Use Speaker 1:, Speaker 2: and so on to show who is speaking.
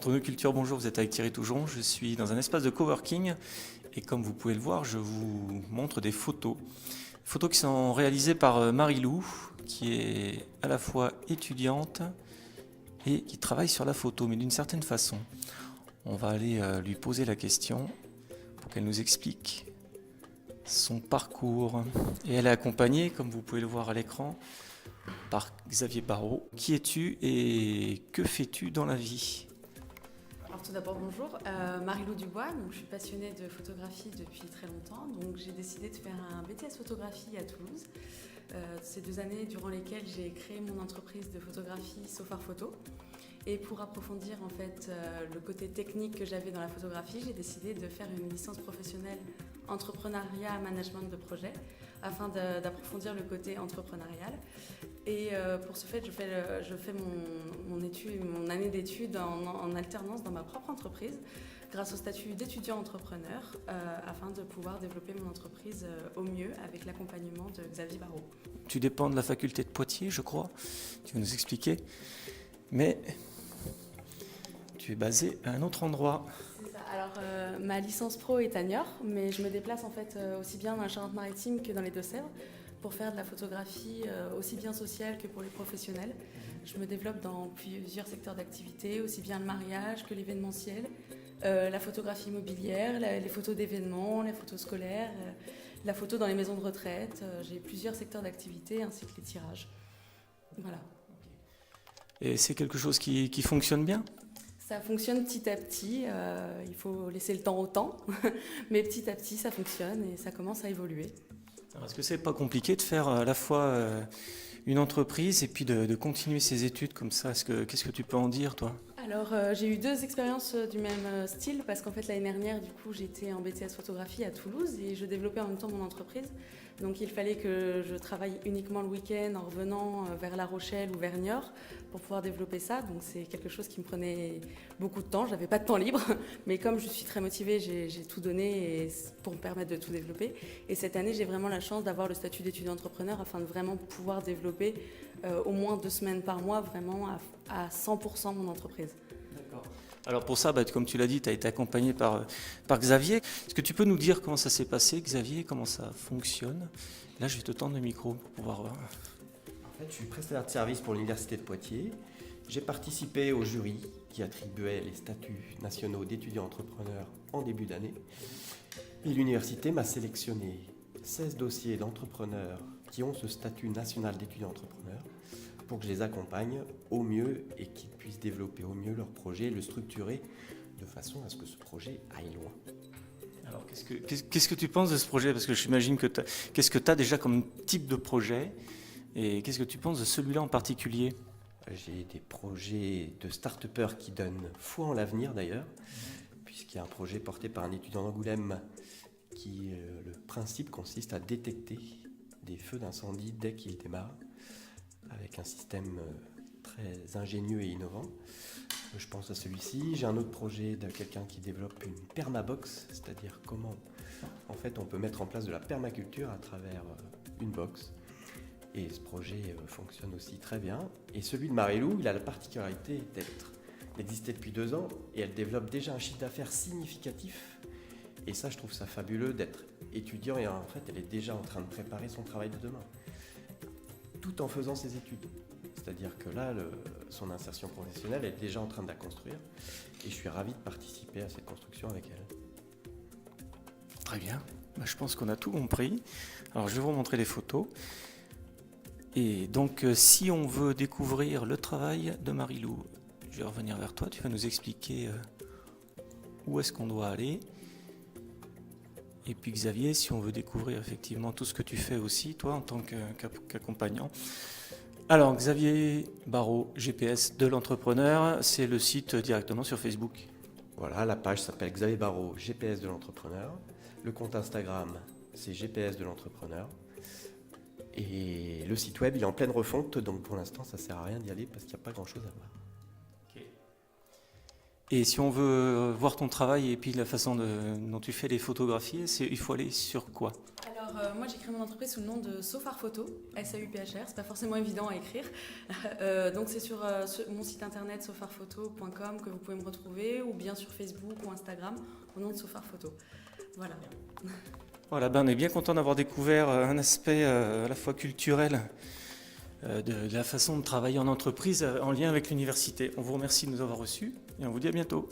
Speaker 1: Entre nous culture, bonjour, vous êtes avec Thierry Toujon, je suis dans un espace de coworking et comme vous pouvez le voir, je vous montre des photos. Photos qui sont réalisées par Marie-Lou, qui est à la fois étudiante et qui travaille sur la photo, mais d'une certaine façon. On va aller lui poser la question pour qu'elle nous explique son parcours. Et elle est accompagnée, comme vous pouvez le voir à l'écran, par Xavier Barrault. Qui es-tu et que fais-tu dans la vie ?
Speaker 2: Alors tout d'abord bonjour, Marie-Lou Dubois, donc je suis passionnée de photographie depuis très longtemps, donc j'ai décidé de faire un BTS photographie à Toulouse. Ces 2 années durant lesquelles j'ai créé mon entreprise de photographie Sofar Photo. Et pour approfondir en fait le côté technique que j'avais dans la photographie, j'ai décidé de faire une licence professionnelle entrepreneuriat management de projet afin d'approfondir le côté entrepreneurial. Et pour ce fait, je fais mon année d'études en alternance dans ma propre entreprise grâce au statut d'étudiant entrepreneur afin de pouvoir développer mon entreprise au mieux avec l'accompagnement de Xavier Barrault.
Speaker 1: Tu dépends de la faculté de Poitiers, je crois. Tu vas nous expliquer. Mais tu es basé à un autre endroit.
Speaker 2: C'est ça. Alors, ma licence pro est à Niort, mais je me déplace en fait aussi bien dans la Charente-Maritime que dans les Deux-Sèvres pour faire de la photographie aussi bien sociale que pour les professionnels. Je me développe dans plusieurs secteurs d'activité, aussi bien le mariage que l'événementiel, la photographie immobilière, les photos d'événements, les photos scolaires, la photo dans les maisons de retraite. J'ai plusieurs secteurs d'activité ainsi que les tirages. Voilà.
Speaker 1: Et c'est quelque chose qui fonctionne bien ?
Speaker 2: Ça fonctionne petit à petit, il faut laisser le temps au temps, mais petit à petit ça fonctionne et ça commence à évoluer.
Speaker 1: Alors, est-ce que c'est pas compliqué de faire à la fois une entreprise et puis de continuer ses études comme ça ? Qu'est-ce que tu peux en dire, toi ?
Speaker 2: Alors j'ai eu 2 expériences du même style parce qu'en fait l'année dernière du coup j'étais en BTS photographie à Toulouse et je développais en même temps mon entreprise. Donc il fallait que je travaille uniquement le week-end en revenant vers La Rochelle ou vers Niort pour pouvoir développer ça. Donc c'est quelque chose qui me prenait beaucoup de temps, j'avais pas de temps libre. Mais comme je suis très motivée, j'ai tout donné pour me permettre de tout développer. Et cette année j'ai vraiment la chance d'avoir le statut d'étudiant entrepreneur afin de vraiment pouvoir développer au moins 2 semaines par mois vraiment à 100% mon entreprise.
Speaker 1: D'accord. Alors pour ça, comme tu l'as dit, tu as été accompagné par Xavier. Est-ce que tu peux nous dire comment ça s'est passé, Xavier, comment ça fonctionne ? Là, je vais te tendre le micro pour pouvoir voir.
Speaker 3: En fait, je suis prestataire de service pour l'Université de Poitiers. J'ai participé au jury qui attribuait les statuts nationaux d'étudiants entrepreneurs en début d'année. Et l'université m'a sélectionné 16 dossiers d'entrepreneurs qui ont ce statut national d'étudiant entrepreneur pour que je les accompagne au mieux et qu'ils puissent développer au mieux leur projet, le structurer de façon à ce que ce projet aille loin.
Speaker 1: Alors, qu'est-ce que tu penses de ce projet ? Parce que j'imagine que qu'est-ce que tu as déjà comme type de projet ? Et qu'est-ce que tu penses de celui-là en particulier ?
Speaker 3: J'ai des projets de start-upers qui donnent foi en l'avenir d'ailleurs, puisqu'il y a un projet porté par un étudiant d'Angoulême qui, le principe consiste à détecter des feux d'incendie dès qu'ils démarrent, avec un système très ingénieux et innovant. Je pense à celui-ci. J'ai un autre projet de quelqu'un qui développe une permabox, c'est-à-dire comment en fait on peut mettre en place de la permaculture à travers une box. Et ce projet fonctionne aussi très bien. Et celui de Marie-Lou, il a la particularité d'exister depuis 2 ans et elle développe déjà un chiffre d'affaires significatif. Et ça, je trouve ça fabuleux d'être étudiant et en fait, elle est déjà en train de préparer son travail de demain, tout en faisant ses études. C'est-à-dire que là, son insertion professionnelle, elle est déjà en train de la construire et je suis ravi de participer à cette construction avec elle.
Speaker 1: Très bien, je pense qu'on a tout compris. Alors je vais vous montrer les photos. Et donc si on veut découvrir le travail de Marie-Lou, je vais revenir vers toi, tu vas nous expliquer où est-ce qu'on doit aller. Et puis Xavier, si on veut découvrir effectivement tout ce que tu fais aussi, toi en tant qu'accompagnant. Alors Xavier Barrault, GPS de l'entrepreneur, c'est le site directement sur Facebook.
Speaker 3: Voilà, la page s'appelle Xavier Barrault, GPS de l'entrepreneur. Le compte Instagram, c'est GPS de l'entrepreneur. Et le site web, il est en pleine refonte, donc pour l'instant, ça ne sert à rien d'y aller parce qu'il n'y a pas grand-chose à voir.
Speaker 1: Okay. Et si on veut voir ton travail et puis la façon dont tu fais les photographies, il faut aller sur quoi ?
Speaker 2: Alors, moi j'ai créé mon entreprise sous le nom de Sophar Photo, S-A-U-P-H-R, c'est pas forcément évident à écrire. Donc c'est sur mon site internet sopharphoto.com que vous pouvez me retrouver, ou bien sur Facebook ou Instagram au nom de Sophar Photo. Voilà.
Speaker 1: Voilà, on est bien content d'avoir découvert un aspect à la fois culturel de la façon de travailler en entreprise en lien avec l'université. On vous remercie de nous avoir reçus et on vous dit à bientôt.